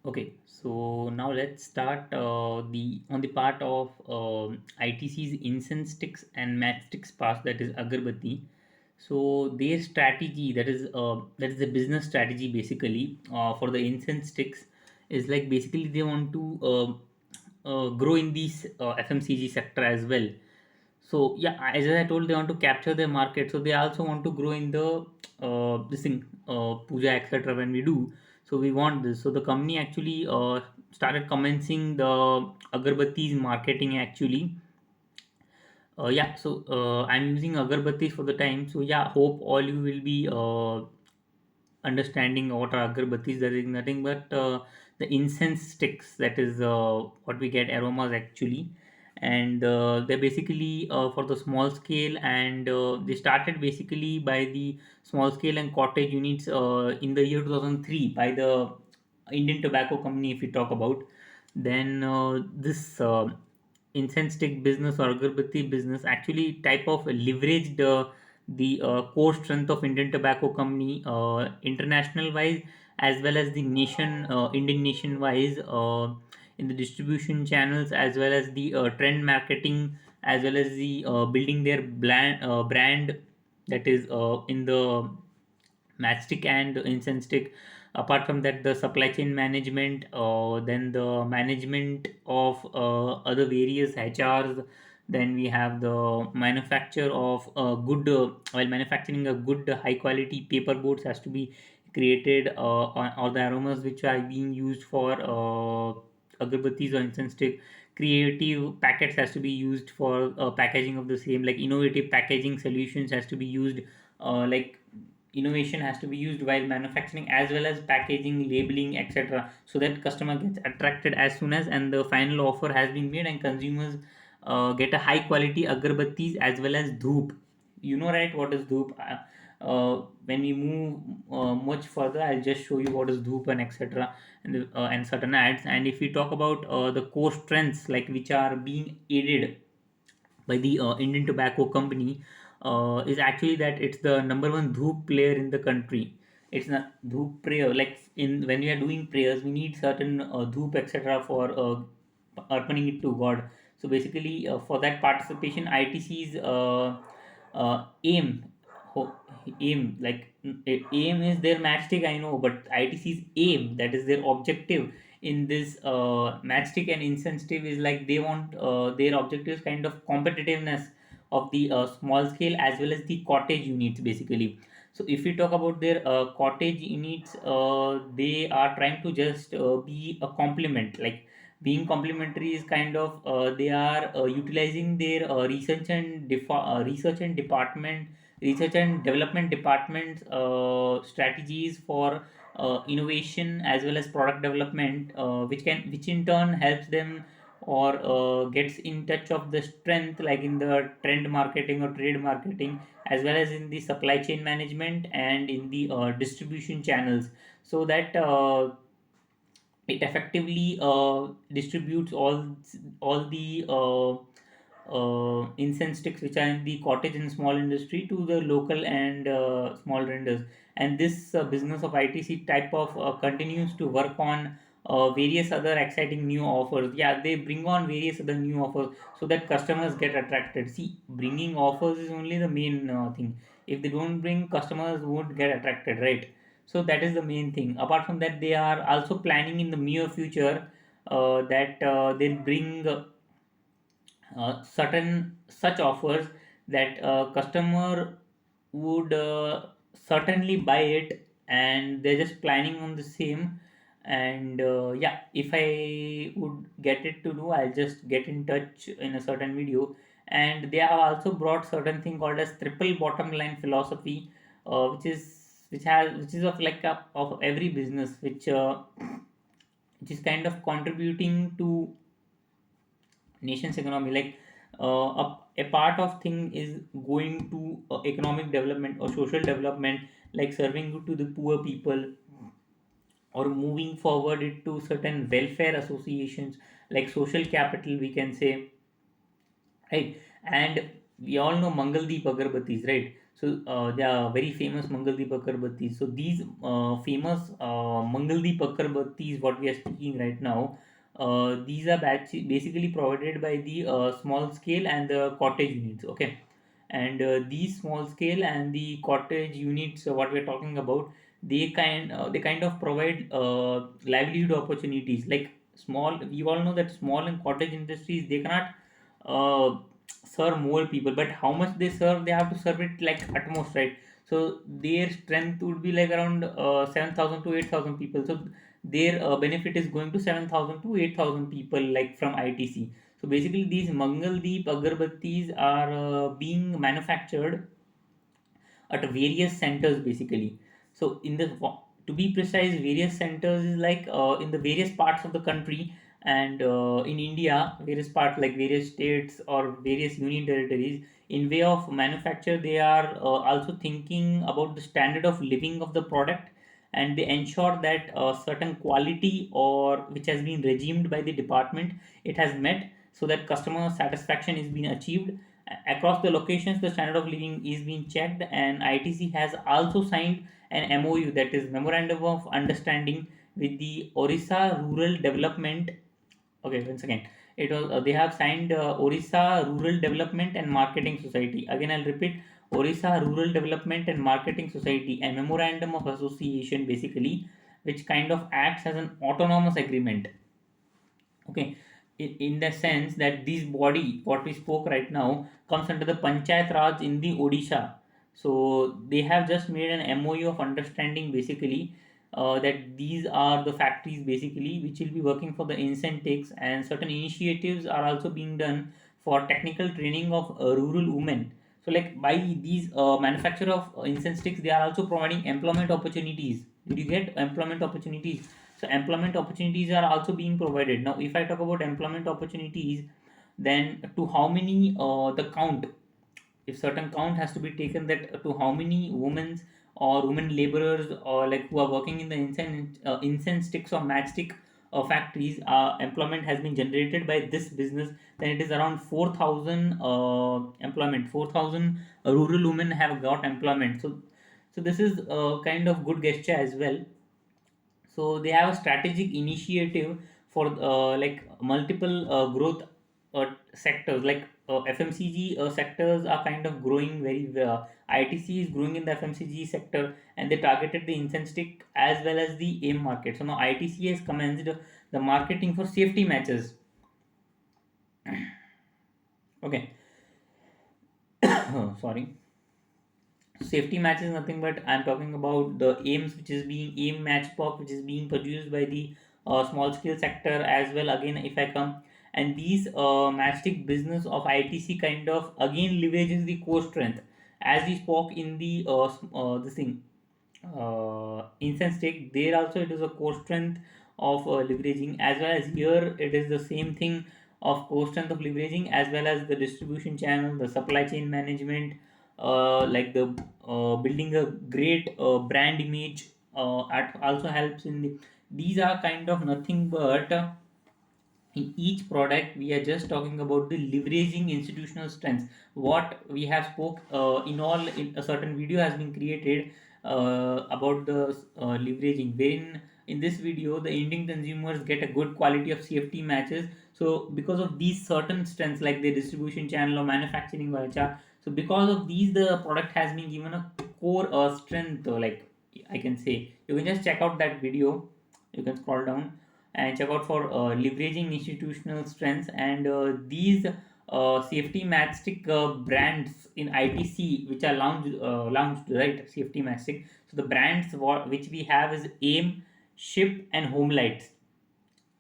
Okay, so now let's start the on the part of ITC's incense sticks and matchsticks part, that is Agarbatti. So their strategy, that is the business strategy basically for the incense sticks, is like basically they want to grow in these FMCG sector as well. So yeah, as I told, they want to capture their market. So they also want to grow in the this thing, puja, etc. When we do, so we want this. So the company actually started commencing the agarbattis marketing actually. Yeah, so I'm using agarbattis for the time. So yeah, hope all you will be understanding what are agarbattis. There is nothing but the incense sticks, that is what we get aromas actually. And they're basically for the small scale, and they started basically by the small scale and cottage units in the year 2003 by the Indian Tobacco Company, if we talk about. Then this incense stick business or agarbatti business actually type of leveraged the core strength of Indian Tobacco Company international wise, as well as the Indian nation wise, in the distribution channels, as well as the trend marketing, as well as the building their brand, that is in the matchstick and incense stick. Apart from that, the supply chain management, then the management of other various HRs. Then we have the manufacture of while manufacturing a good high quality paper boards has to be created, or the aromas which are being used for agarbattis or incense stick. Creative packets has to be used for packaging of the same, like innovative packaging solutions has to be used, like innovation has to be used while manufacturing, as well as packaging, labeling, etc., so that customer gets attracted as soon as, and the final offer has been made, and consumers get a high quality agarbattis as well as dhoop. You know, right, what is dhoop? When we move much further, I'll just show you what is dhoop and etc., and certain ads. And if we talk about the core strengths, like which are being aided by the Indian Tobacco Company, is actually that it's the number one dhoop player in the country. It's not dhoop prayer. Like in when we are doing prayers, we need certain dhoop etc. for urbaning it to God. So basically, for that participation, ITC's aim, ho- aim like aim is their matchstick. I know, but ITC's aim, that is their objective in this matchstick and insensitive, is like they want their objective is kind of competitiveness of the small scale as well as the cottage units basically. So if we talk about their cottage units, they are trying to just be a complement, like being complementary is kind of they are utilizing their research and department research and development departments strategies for innovation as well as product development, which in turn helps them or gets in touch of the strength, like in the trend marketing or trade marketing, as well as in the supply chain management and in the distribution channels, so that it effectively distributes all the incense sticks which are in the cottage and small industry to the local and small vendors. And this business of ITC type of continues to work on various other exciting new offers. Yeah, they bring on various other new offers so that customers get attracted. See, bringing offers is only the main thing. If they don't bring, customers won't get attracted, right? So that is the main thing. Apart from that, they are also planning in the near future that they'll bring certain such offers that customer would certainly buy it, and they're just planning on the same. And yeah, if I would get it to do, I'll just get in touch in a certain video. And they have also brought certain thing called as triple bottom line philosophy, which is of like of every business, which is kind of contributing to nation's economy. Like a part of thing is going to economic development or social development, like serving to the poor people, or moving forward it to certain welfare associations, like social capital we can say, right? And we all know Mangaldeep agarbattis, right? So they are very famous Mangaldeep Agarbattis. So these famous Mangaldeep Agarbattis, what we are speaking right now, these are basically provided by the small scale and the cottage units. Okay, and these small scale and the cottage units, what we are talking about, they kind of provide livelihood opportunities. Like small, we all know that small and cottage industries, they cannot uh, serve more people, but how much they serve, they have to serve it like at most, right? So their strength would be like around 7,000 to 8,000 people. So their benefit is going to 7,000 to 8,000 people, like from ITC. So basically these Mangaldeep Agarbattis are being manufactured at various centers basically. So in the, to be precise, various centers is like in the various parts of the country, and in India, various parts like various states or various union territories. In way of manufacture, they are also thinking about the standard of living of the product, and they ensure that certain quality or which has been regimed by the department, it has met, so that customer satisfaction is being achieved. Across the locations, the standard of living is being checked, and ITC has also signed an MOU, that is Memorandum of Understanding, with the Orissa Rural Development. Okay, once again, it was they have signed Orissa Rural Development and Marketing Society. Again, I'll repeat: Orissa Rural Development and Marketing Society, a memorandum of association, basically, which kind of acts as an autonomous agreement. Okay, in the sense that this body, what we spoke right now, comes under the Panchayat Raj in the Odisha. So they have just made an MOU of understanding, basically, that these are the factories basically which will be working for the incentives, and certain initiatives are also being done for technical training of rural women. So like by these manufacturer of incense sticks, they are also providing employment opportunities. Did you get employment opportunities? So employment opportunities are also being provided. Now if I talk about employment opportunities, then to how many the count, if certain count has to be taken, that to how many women or women laborers, or like who are working in the incense sticks or matchstick factories, employment has been generated by this business, then it is around 4,000 employment, 4,000 rural women have got employment. So this is a kind of good gesture as well. So they have a strategic initiative for like multiple growth sectors, like FMCG sectors are kind of growing very well. ITC is growing in the FMCG sector, and they targeted the incense stick as well as the AIM market. So now ITC has commenced the marketing for safety matches. Okay, sorry. Safety match is nothing but I'm talking about the aims, which is being aim matchbox, which is being produced by the small scale sector as well. Again, if I come, and these matchstick business of ITC kind of again leverages the core strength, as we spoke in the this thing instance take, there also it is a core strength of leveraging, as well as here it is the same thing of core strength of leveraging, as well as the distribution channel, the supply chain management, like the building a great brand image, also helps in the, these are kind of nothing but in each product we are just talking about the leveraging institutional strengths. What we have spoke in all, in a certain video has been created about the leveraging, wherein in this video the Indian consumers get a good quality of safety matches. So because of these certain strengths, like the distribution channel or manufacturing or HR, so because of these the product has been given a core strength, like I can say, you can just check out that video, you can scroll down and check out for leveraging institutional strengths. And these safety matchstick brands in ITC, which are launched, right? Safety matchstick. So the brands which we have is AIM, SHIP, and Home Lights.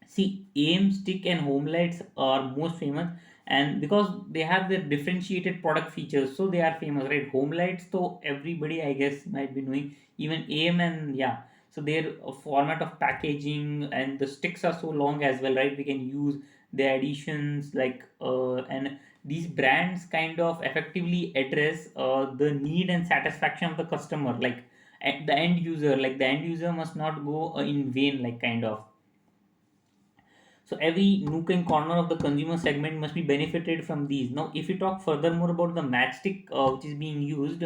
See, AIM, Stick, and Home Lights are most famous, and because they have the differentiated product features, so they are famous, right? Home Lights, so everybody I guess might be knowing. Even AIM, and yeah, so their format of packaging and the sticks are so long as well, right? We can use the additions like and these brands kind of effectively address the need and satisfaction of the customer, like the end user. Like the end user must not go in vain, like kind of. So every nook and corner of the consumer segment must be benefited from these. Now, if you talk furthermore about the matchstick which is being used,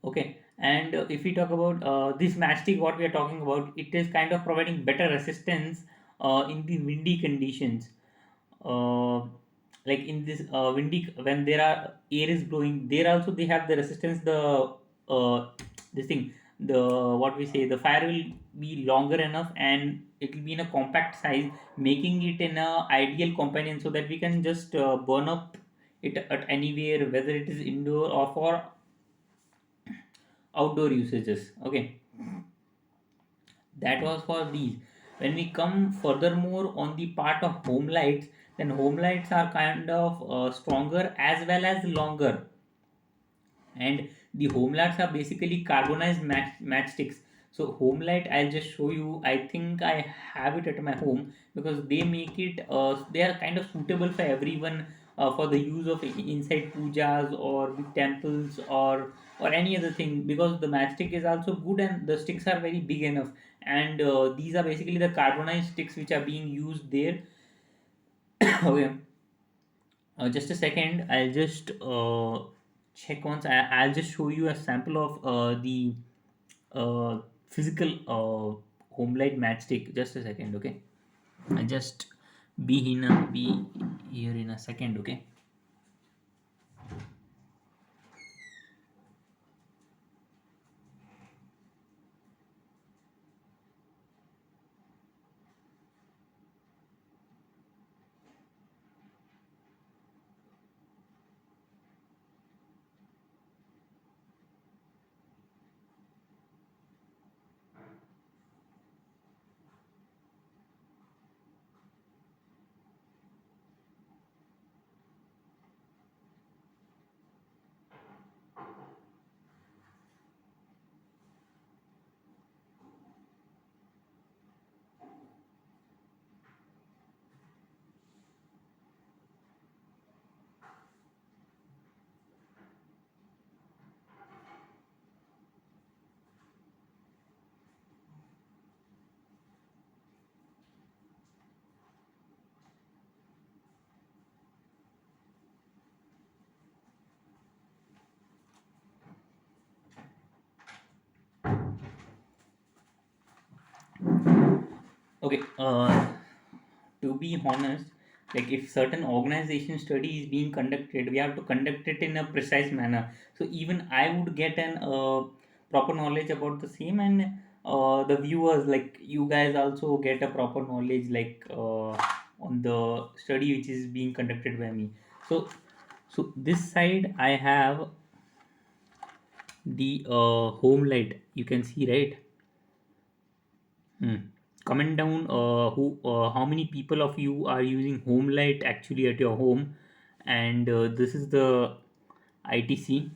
Okay, and if we talk about this matchstick, what we are talking about, it is kind of providing better resistance in the windy conditions. Uh, like in this windy, when there are air is blowing, there also they have the resistance. The this thing, the what we say, the fire will be longer enough, and it will be in a compact size, making it in a ideal companion, so that we can just burn up it at anywhere, whether it is indoor or for outdoor usages. Okay, that was for these. When we come furthermore on the part of home lights, then home lights are kind of stronger as well as longer, and the home lights are basically carbonized matchsticks. So home light, I'll just show you. I think I have it at my home, because they make it they are kind of suitable for everyone, for the use of inside pujas or big temples, or any other thing, because the matchstick is also good and the sticks are very big enough. And these are basically the carbonized sticks which are being used there. Okay, just a second. I'll just check once. I'll just show you a sample of the physical home light matchstick. Just a second, okay? I just be here in a second, okay? Okay. To be honest, like if certain organization study is being conducted, we have to conduct it in a precise manner. So even I would get an proper knowledge about the same, and the viewers, like you guys, also get a proper knowledge, like on the study which is being conducted by me. So this side I have the home light. You can see, right? Hmm. Comment down who how many people of you are using home light actually at your home, and this is the ITC.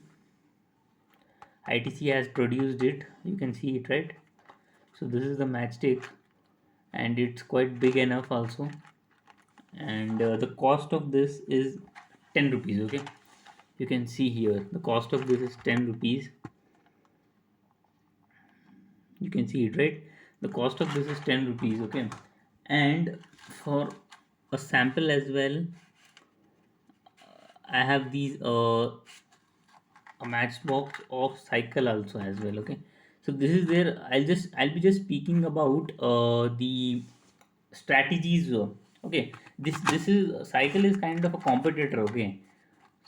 ITC has produced it. You can see it, right? So this is the matchstick, and it's quite big enough also. And the cost of this is 10 rupees. Okay, you can see here the cost of this is 10 rupees. You can see it, right? The cost of this is 10 rupees. Okay, and for a sample as well, I have these a matchbox of cycle also as well. Okay, so this is there. I'll be just speaking about the strategies. Okay, this is cycle is kind of a competitor. Okay,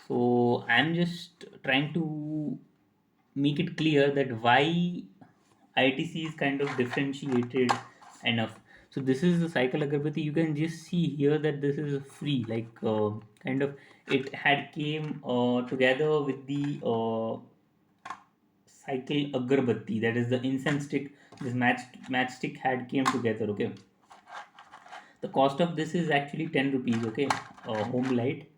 so I'm just trying to make it clear that why ITC is kind of differentiated enough. So this is the cycle agarbatti. You can just see here that this is free, like kind of it had came together with the cycle agarbatti. That is the incense stick. This matchstick had came together. Okay, the cost of this is actually 10 rupees. Okay, home light.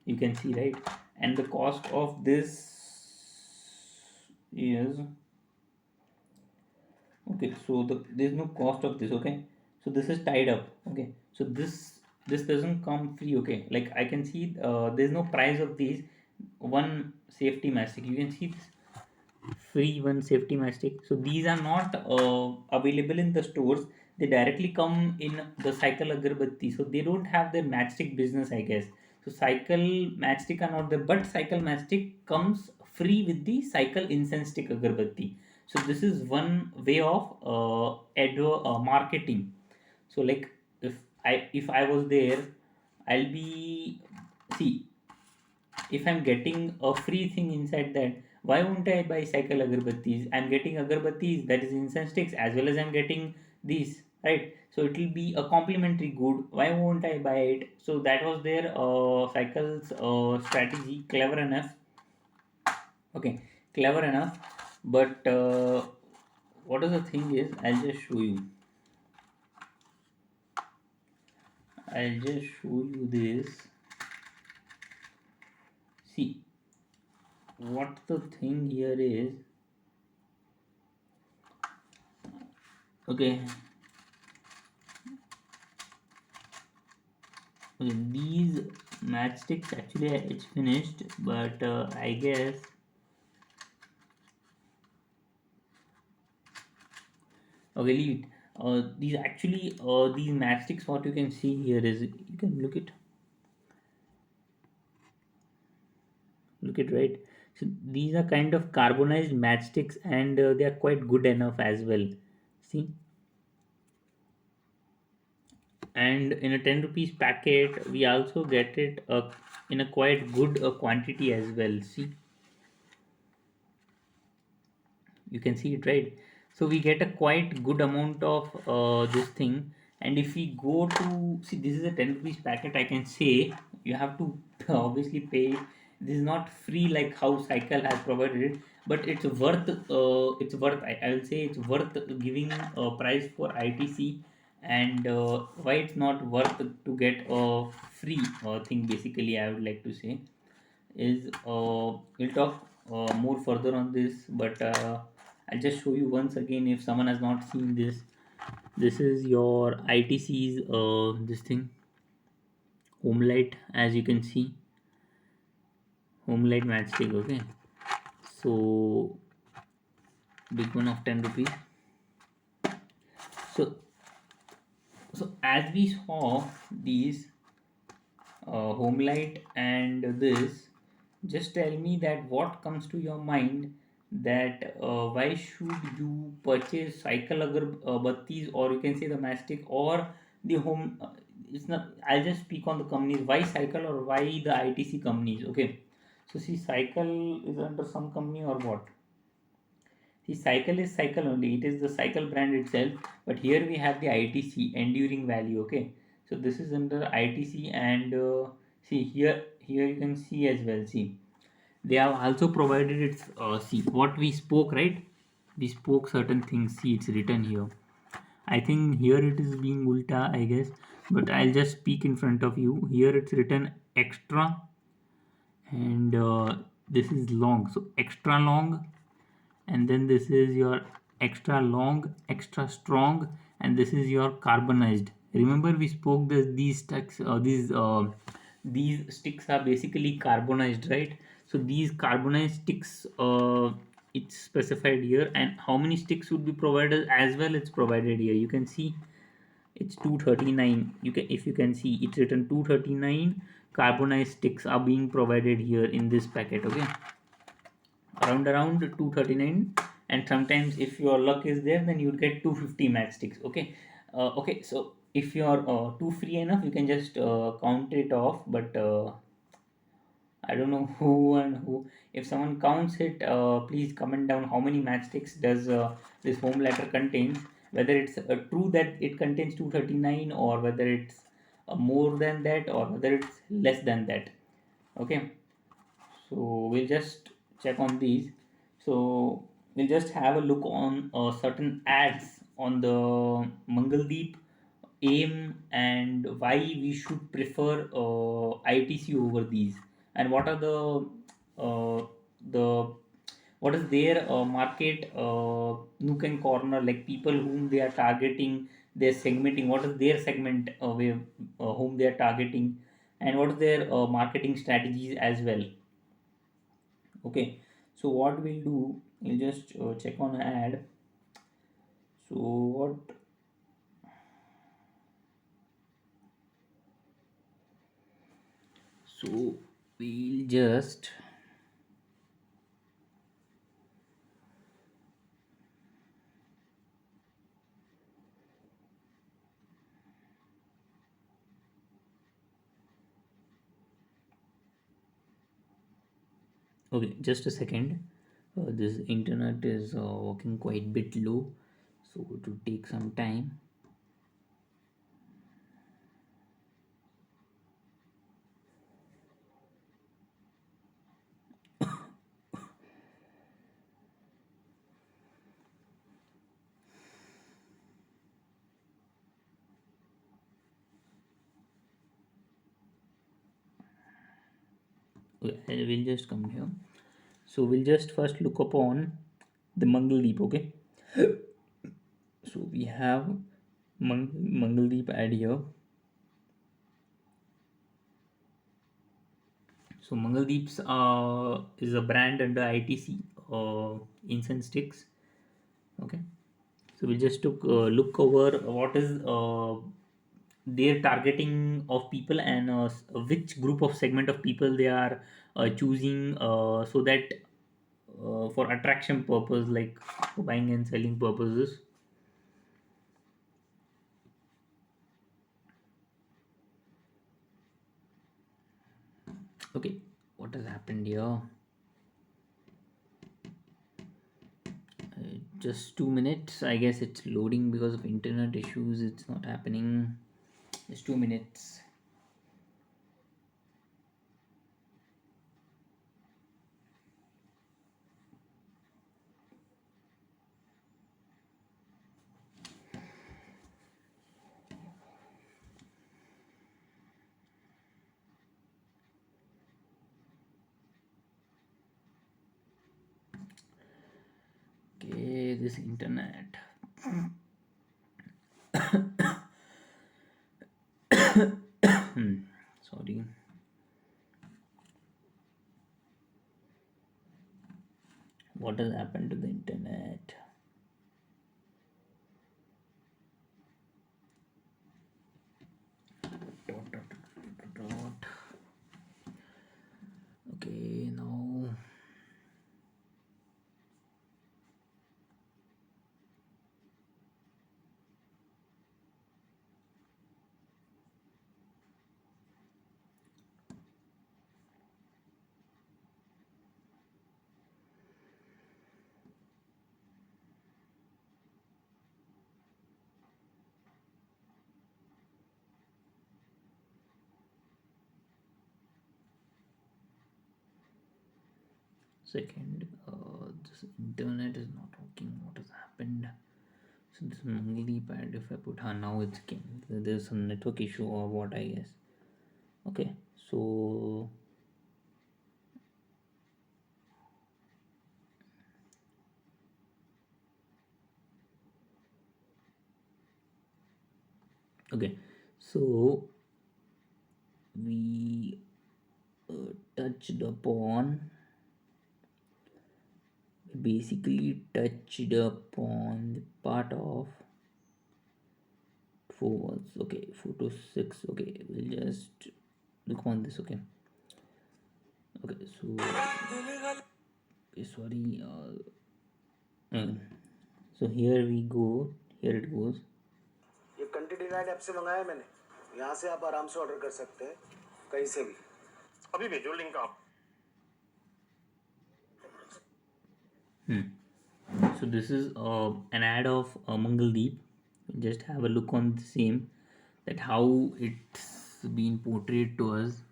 You can see, right, and the cost of this is okay. So there's no cost of this. Okay, so this is tied up. Okay, so this doesn't come free. Okay, like I can see there's no price of these. One safety mastic, you can see this free one safety mastic. So these are not available in the stores. They directly come in the cycle agarbatti, so they don't have their matchstick business, I guess. So cycle matchstick are not there, but cycle matchstick comes free with the cycle incense stick agarbatti. So this is one way of marketing. So like if I was there, I'll be, see, if I'm getting a free thing inside that, why won't I buy cycle agarbattis? I'm getting agarbattis, that is incense sticks, as well as I'm getting these, right? So it will be a complimentary good. Why won't I buy it? So that was their cycles strategy. Clever enough. Okay, clever enough. But what is the thing is, I'll just show you. I'll just show you this. See, what the thing here is. Okay, okay, these matchsticks actually it's finished, but I guess, okay, leave it. These actually these matchsticks, what you can see here is, you can look it, right. So these are kind of carbonized matchsticks, and they are quite good enough as well. See, and in a 10 rupees packet we also get it in a quite good quantity as well. See, you can see it, right. So we get a quite good amount of this thing. And if we go to see, this is a 10 rupees packet, I can say. You have to obviously pay. This is not free like how cycle has provided it, but it's worth, I will say it's worth giving a price for ITC. And why it's not worth to get a free thing, basically I would like to say is, we'll talk more further on this, but I'll just show you once again if someone has not seen this. This is your ITC's this thing, home light, as you can see, home light matchstick. Okay, so big one of 10 rupees. So as we saw these home light and this, just tell me that what comes to your mind, that why should you purchase cycle agar battis, or you can say the mastic, or the home it's not, I'll just speak on the companies, why cycle or why the ITC companies. Okay, so see, cycle is under some company or what? See, cycle is cycle only. It is the cycle brand itself. But here we have the ITC, enduring value. Okay, so this is under ITC, and see here you can see as well. See, they have also provided its. See what we spoke, right? We spoke certain things. See, it's written here. I think here it is being ulta, I guess. But I'll just speak in front of you. Here it's written extra, and this is long. So extra long, and then this is your extra long, extra strong, and this is your carbonized. Remember we spoke this, these sticks, these sticks are basically carbonized, right? So these carbonized sticks, it's specified here, and how many sticks would be provided as well, it's provided here. You can see it's 239. You can, if you can see, it's written 239 carbonized sticks are being provided here in this packet. Okay, around 239. And sometimes if your luck is there, then you'd get 250 matchsticks. Okay, okay, so if you're too free enough, you can just count it off. But I don't know who and who. If someone counts it, please comment down how many matchsticks does this home letter contains. Whether it's true that it contains 239, or whether it's more than that, or whether it's less than that. Okay, so we'll just check on these. So we'll just have a look on certain ads on the Mangaldeep, AIM, and why we should prefer ITC over these, and what are the what is their market nook and corner, like people whom they are targeting, they're segmenting, what is their segment whom they are targeting, and what is their marketing strategies as well. Okay, so what we'll do, we'll just check on ad. So what, so we'll just Okay, just a second. This internet is working quite bit low, so it will take some time. Okay, I will just come here. So we'll just first look upon the Mangaldeep. Okay, so we have Mangaldeep ad here. So Mangaldeeps is a brand under ITC, incense sticks. Okay, so we'll just look over what is their targeting of people, and which group of segment of people they are choosing, so that for attraction purpose, like buying and selling purposes. Okay, what has happened here? Just 2 minutes. I guess it's loading because of internet issues. It's not happening. Just 2 minutes. Okay, this internet. Sorry. What has happened to the internet? Dot, dot, dot, dot, dot. Okay, now. Second, this internet is not working. What has happened? So this Mangali pad, if I put now it's came. There's some network issue or what, I guess. Okay, so okay, so we touched upon basically touched upon the part of 4 words. Okay, 4 to 6. Okay, we'll just look on this. Okay, okay, so okay, sorry. Uh, so here we go. Here it goes. ये country denied app से मंगाया है मैंने। यहाँ से आप आराम से ऑर्डर कर सकते हैं कहीं से भी। अभी भेजो लिंक आप। So this is an ad of Mangaldeep. Just have a look on the same, that how it's been portrayed to us.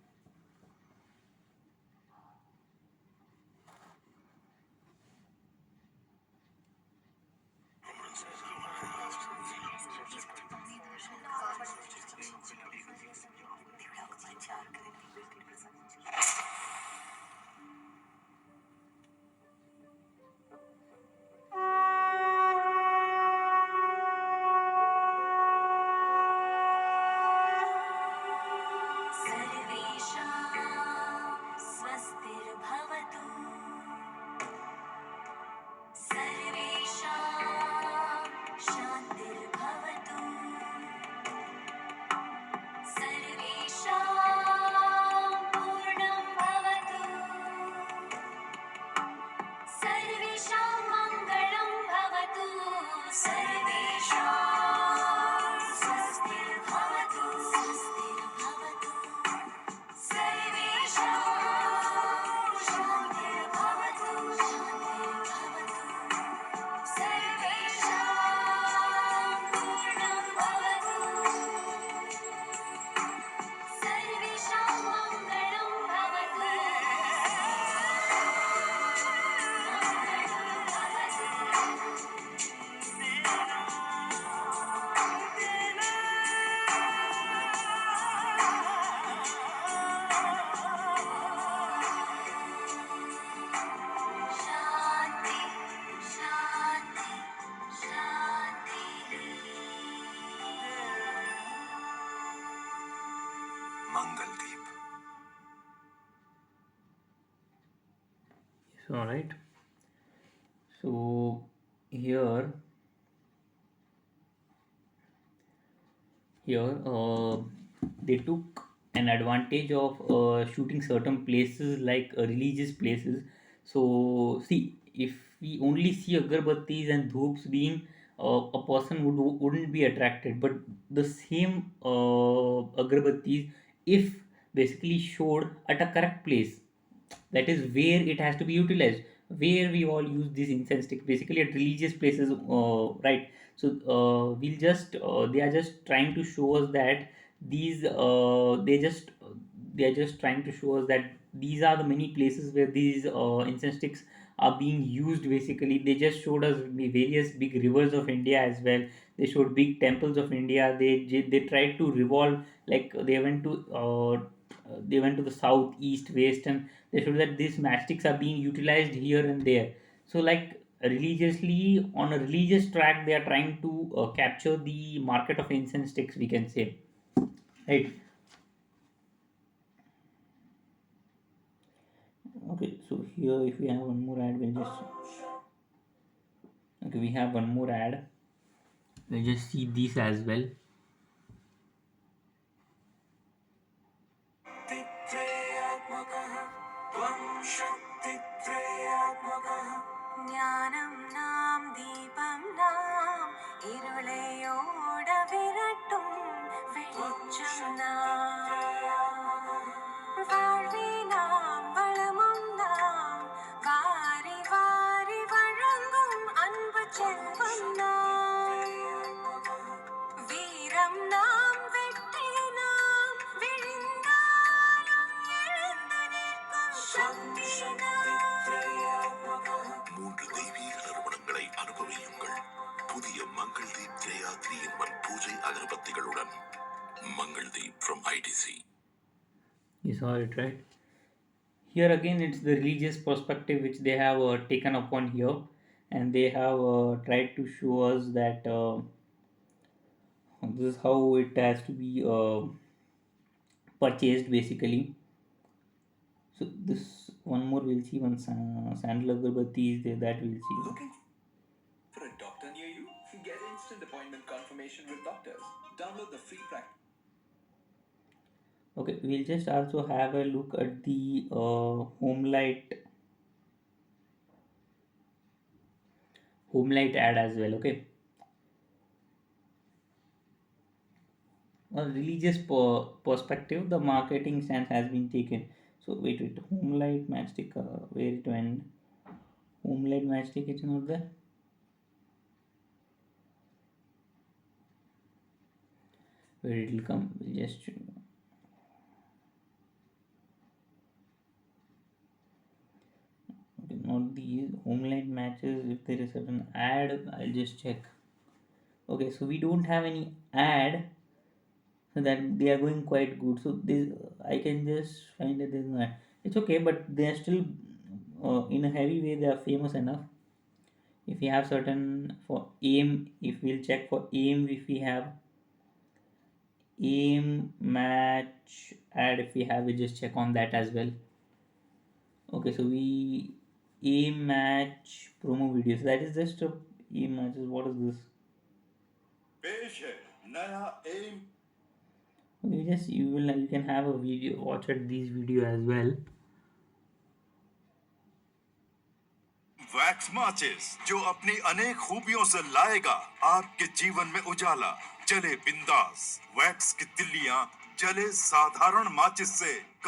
Mangaldeep. All right. So here here they took an advantage of shooting certain places like religious places. So see, if we only see agarbattis and dhoops being a person wouldn't be attracted, but the same agarbattis, if basically showed at a correct place, that is where it has to be utilized, where we all use these incense sticks basically at religious places, right? So we'll just they are just trying to show us that these they are just trying to show us that these are the many places where these incense sticks are being used. Basically they just showed us the various big rivers of India as well. They showed big temples of India. They tried to revolve, like they went to the south, east, west, and they showed that these matchsticks are being utilized here and there. So like religiously, on a religious track, they are trying to capture the market of incense sticks, we can say, right? Okay, so here if we have one more ad, we'll just okay, we have one more ad. We'll just see these as well. ജ്ഞാനം നാം ദീപം നാം ഇരുളയോട വിരട്ടും വെളിച്ചം നാം வாழ்வினாம் வளமும் நாம் வாரி வாரி வழங்கும் அன்பு செல்வம் நாம் வீரம் நாம் வெற்றி நாம் விழுந்தாலும் எழுந்து நிற்கும் சக்தி மூன்று தெய்வீக நறுமணங்களை அனுபவியுங்கள் புதிய மங்கள்தீப் ஜெயாத்ரியின் பூஜை அகர்பத்திகளுடன். Mangaldeep from ITC. You saw it, right? Here again, it's the religious perspective which they have taken upon here, and they have tried to show us that this is how it has to be purchased basically. So this one more we'll see, one sandal agarbatti is there, that we'll see. Looking for a doctor near you? Get instant appointment confirmation with doctors. Download the free practice. Okay, we'll just also have a look at the home light ad as well. Okay, a religious perspective, the marketing stance has been taken. So wait, home light matchstick, where it went? Home light matchstick, it's not there. Where it will come, we'll just okay, not these home light matches. If there is certain ad, I'll just check. Okay, so we don't have any ad, so that they are going quite good. So this I can just find that there's no ad. It's okay, but they are still in a heavy way, they are famous enough. If we have certain for aim, if we'll check for aim, if we have aim match ad, if we have, we just check on that as well. Okay, so we aim match promo videos, that is just a aim matches. What is this? पेश है नया M you can have a video, watch at these video as well. Wax माचिस जो अपनी अनेक खूबियों से लाएगा आपके जीवन में उजाला। जले बिंदास वैक्स की तिल्लियां जले साधारण माचिस से।